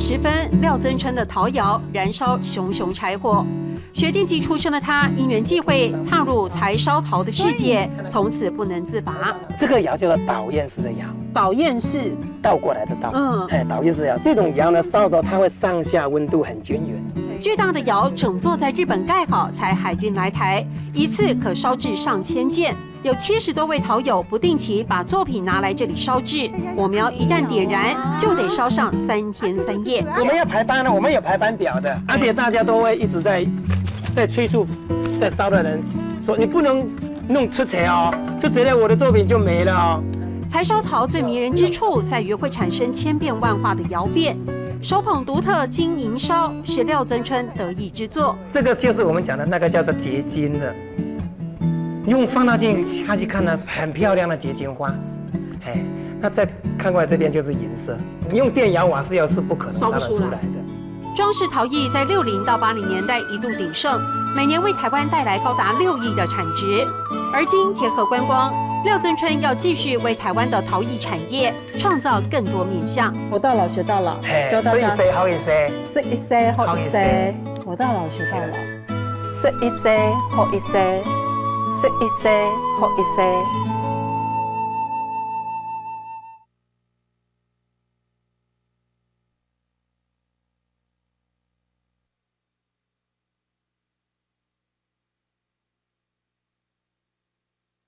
时分，廖增春的陶窑燃烧熊熊柴火。学电机出身的他，因缘际会踏入柴烧陶的世界，从此不能自拔。这个窑叫做导焰式的窑，导焰式倒过来的倒。导焰式窑，这种窑呢烧的时候，它会上下温度很均匀。巨大的窑整座在日本盖好，才海运来台，一次可烧制上千件。有70多位陶友不定期把作品拿来这里烧制，火苗一旦点燃，就得烧上3天3夜。我们要排班呢，我们有排班表的，而且大家都会一直在催促，在烧的人说你不能弄出柴哦，出柴了我的作品就没了哦。柴烧陶最迷人之处在于会产生千变万化的窑变。手捧独特金银烧是廖增春得意之作。这个就是我们讲的那个叫做结晶的，用放大镜下去看呢，很漂亮的结晶花。哎，那再看过来这边就是银色，你用电窑、瓦斯窑是不可能烧得出来的。装饰陶艺在60到80年代一度鼎盛，每年为台湾带来高达6亿的产值。而今结合观光，廖增春要继续为台湾的陶艺产业创造更多面向。活到老学到老，教大家识一世好一世，识一世好一世，活到老学到老，识一世好一世，识一世好一世。